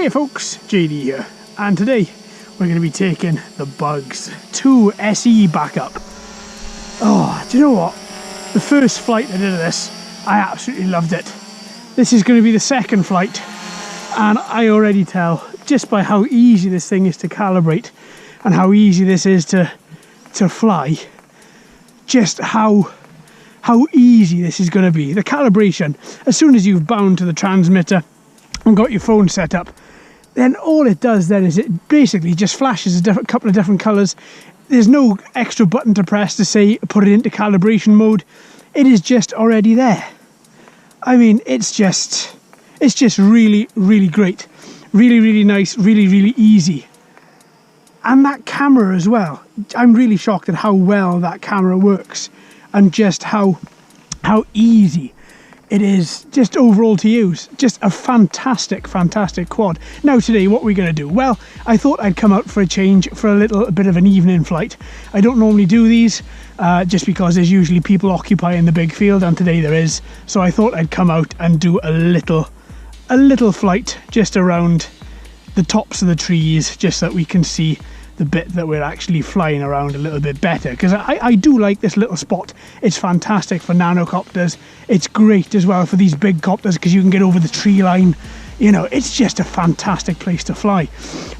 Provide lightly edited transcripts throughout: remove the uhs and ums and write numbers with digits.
Hey folks, JD here, and today we're going to be taking the Bugs 2 SE back up. Oh, do you know what? The first flight I did of this, I absolutely loved it. This is going to be the second flight, and I already tell, just by how easy this thing is to calibrate and how easy this is to fly, just how easy this is going to be. The calibration, as soon as you've bound to the transmitter and got your phone set up, then all it does then is it basically just flashes a couple of different colours. There's no extra button to press to say put it into calibration mode. It is just already there. I mean, it's just really, really great. Really, really nice, really, really easy. And that camera as well. I'm really shocked at how well that camera works and just how easy it is just overall to use. Just a fantastic quad. Now today, what are we going to do? Well, I thought I'd come out for a change for a little bit of an evening flight. I don't normally do these just because there's usually people occupying the big field, and today there is. So I thought I'd come out and do a little flight just around the tops of the trees, just so that we can see the bit that we're actually flying around a little bit better, because I do like this little spot. It's fantastic for nanocopters. It's great as well for these big copters because you can get over the tree line. You know, it's just a fantastic place to fly.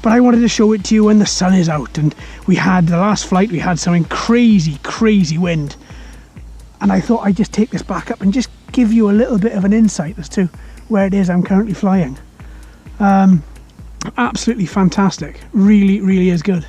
But I wanted to show it to you when the sun is out, and we had the last flight, we had something crazy wind, and I thought I'd just take this back up and just give you a little bit of an insight as to where it is I'm currently flying. Absolutely fantastic. Really is good.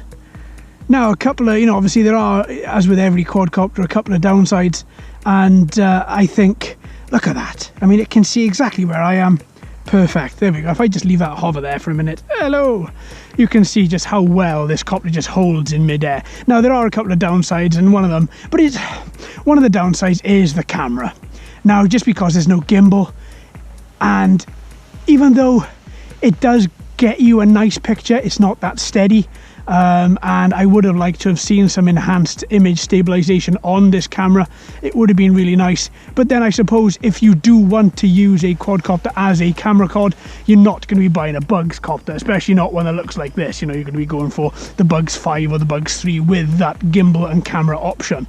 Now, a couple of, obviously there are, as with every quadcopter, a couple of downsides, and I think, look at that. I mean, it can see exactly where I am. Perfect. There we go. If I just leave that hover there for a minute, hello, you can see just how well this copter just holds in midair. Now, there are a couple of downsides, and one of the downsides is the camera. Now, just because there's no gimbal, and even though it does get you a nice picture, it's not that steady, and I would have liked to have seen some enhanced image stabilization on this camera. It would have been really nice. But then I suppose if you do want to use a quadcopter as a camera quad, you're not going to be buying a Bugs copter, especially not one that looks like this. You're going to be going for the Bugs 5 or the Bugs 3 with that gimbal and camera option.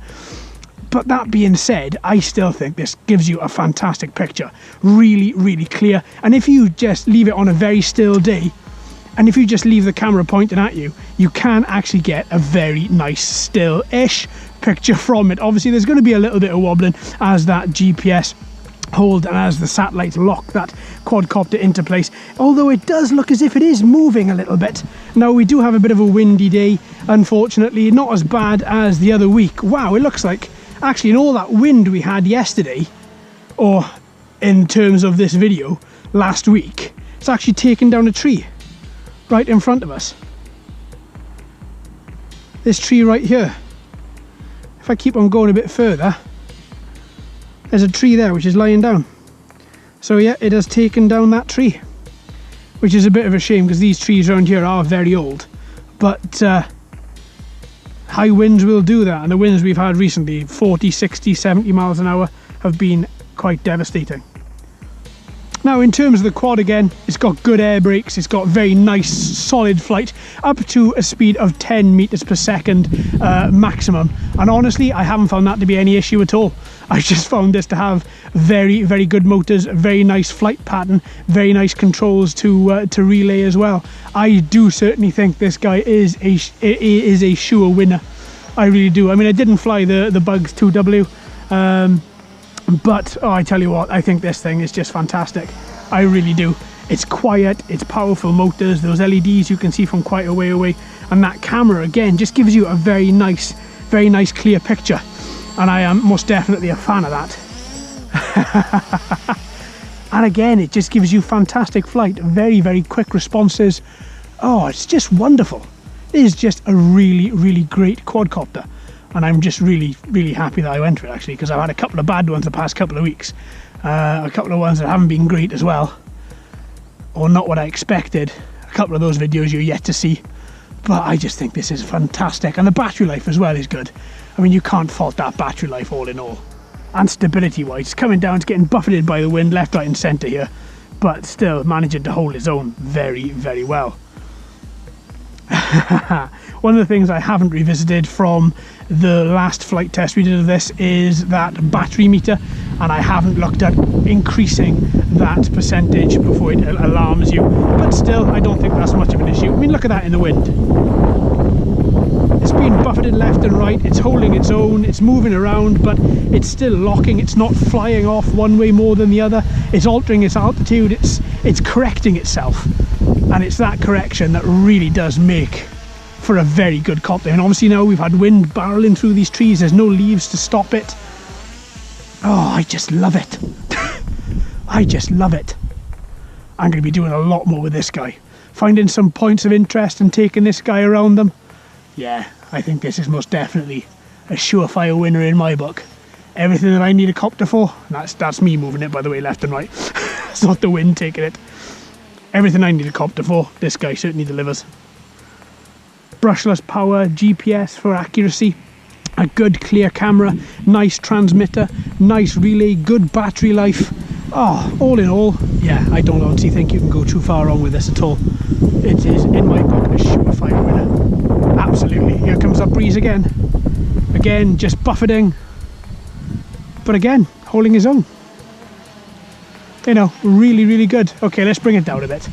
But that being said, I still think this gives you a fantastic picture. Really clear. And if you just leave it on a very still day, and if you just leave the camera pointing at you, you can actually get a very nice still-ish picture from it. Obviously, there's going to be a little bit of wobbling as that GPS hold and as the satellites lock that quadcopter into place, although it does look as if it is moving a little bit. Now, we do have a bit of a windy day, unfortunately, not as bad as the other week. Wow, it looks like actually in all that wind we had yesterday, or in terms of this video, last week, it's actually taken down a tree right in front of us. This tree right here. If I keep on going a bit further, there's a tree there which is lying down. So yeah, it has taken down that tree, which is a bit of a shame because these trees around here are very old. But high winds will do that, and the winds we've had recently, 40, 60, 70 miles an hour, have been quite devastating. Now, in terms of the quad, again, it's got good air brakes, it's got very nice solid flight up to a speed of 10 meters per second maximum, and honestly I haven't found that to be any issue at all. I just found this to have very good motors, very nice flight pattern, very nice controls to relay as well. I do certainly think this guy is a sure winner. I really do. I mean, I didn't fly the Bugs 2W, but oh, I tell you what, I think this thing is just fantastic. I really do. It's quiet, it's powerful motors, those LEDs you can see from quite a way away, and that camera again just gives you a very nice clear picture, and I am most definitely a fan of that. And again, it just gives you fantastic flight, very quick responses. Oh, it's just wonderful. It is just a really great quadcopter. And I'm just really happy that I went for it, actually, because I've had a couple of bad ones the past couple of weeks. A couple of ones that haven't been great as well, or not what I expected. A couple of those videos you're yet to see. But I just think this is fantastic. And the battery life as well is good. I mean, you can't fault that battery life all in all. And stability wise, it's coming down, it's getting buffeted by the wind left, right and centre here. but still managing to hold his own very, very well. One of the things I haven't revisited from the last flight test we did of this is that battery meter, and I haven't looked at increasing that percentage before it alarms you, but still I don't think that's much of an issue. I mean, look at that in the wind. It's being buffeted left and right, it's holding its own, it's moving around, but it's still locking, it's not flying off one way more than the other, it's altering its altitude, it's correcting itself, and it's that correction that really does make for a very good copter. And obviously now we've had wind barreling through these trees, there's no leaves to stop it. Oh, I just love it. I just love it. I'm going to be doing a lot more with this guy, finding some points of interest and taking this guy around them. Yeah, I think this is most definitely a surefire winner in my book. Everything that I need a copter for, that's me moving it, by the way, left and right. It's not the wind taking it. Everything I need a copter for, this guy certainly delivers. Brushless power, GPS for accuracy, a good clear camera, nice transmitter, nice relay, good battery life. Oh, all in all, yeah, I don't honestly think you can go too far wrong with this at all. It is, in my book, a surefire winner. Absolutely. Here comes that breeze again. Again, just buffeting, but again, holding his own. You know, really, really good. Okay, let's bring it down a bit.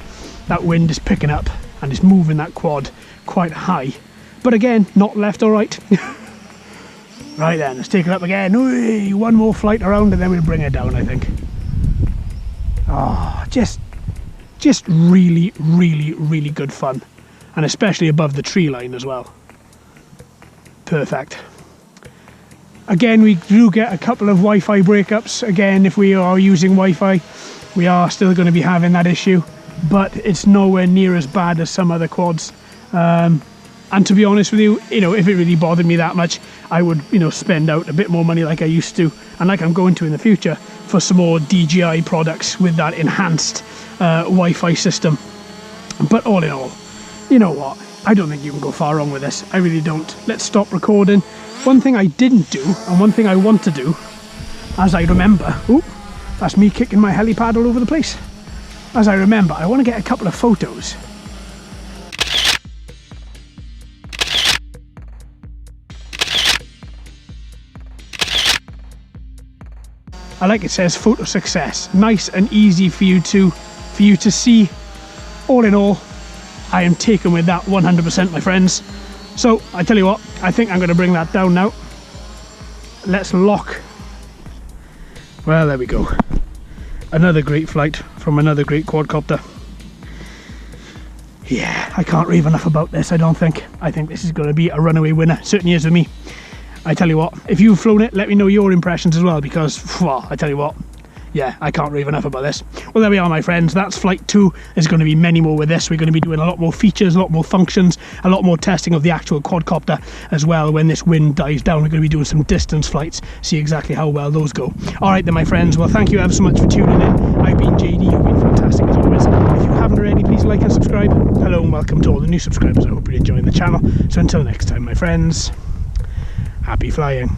That wind is picking up and it's moving that quad quite high, but again, not left or right. Right then, let's take it up again. Ooh, one more flight around and then we'll bring it down, I think. Oh, just really, really, really good fun, and especially above the tree line as well. Perfect. Again, we do get a couple of Wi-Fi breakups. Again, if we are using Wi-Fi, we are still going to be having that issue, but it's nowhere near as bad as some other quads. And to be honest with you, you know, if it really bothered me that much, I would, you know, spend out a bit more money like I used to, and like I'm going to in the future, for some more DJI products with that enhanced Wi-Fi system. But all in all, you know what? I don't think you can go far wrong with this. I really don't. Let's stop recording. One thing I didn't do, and one thing I want to do, as I remember, ooh, that's me kicking my helipad all over the place. As I remember, I want to get a couple of photos. I like it says photo success. Nice and easy for you to see. All in all, I am taken with that 100%, my friends. So I tell you what, I think I'm going to bring that down now. Let's lock. Well, there we go. Another great flight from another great quadcopter. Yeah, I can't rave enough about this, I don't think. I think this is going to be a runaway winner. Certainly is with me. I tell you what, if you've flown it, let me know your impressions as well, because, well, I tell you what, yeah, I can't rave enough about this. Well, there we are, my friends. That's flight 2. There's going to be many more with this. We're going to be doing a lot more features, a lot more functions, a lot more testing of the actual quadcopter as well. When this wind dies down, we're going to be doing some distance flights, see exactly how well those go. All right then, my friends. Well, thank you ever so much for tuning in. I've been JD. You've been fantastic as always. If you haven't already, please like and subscribe. Hello and welcome to all the new subscribers. I hope you're enjoying the channel. So until next time, my friends, happy flying.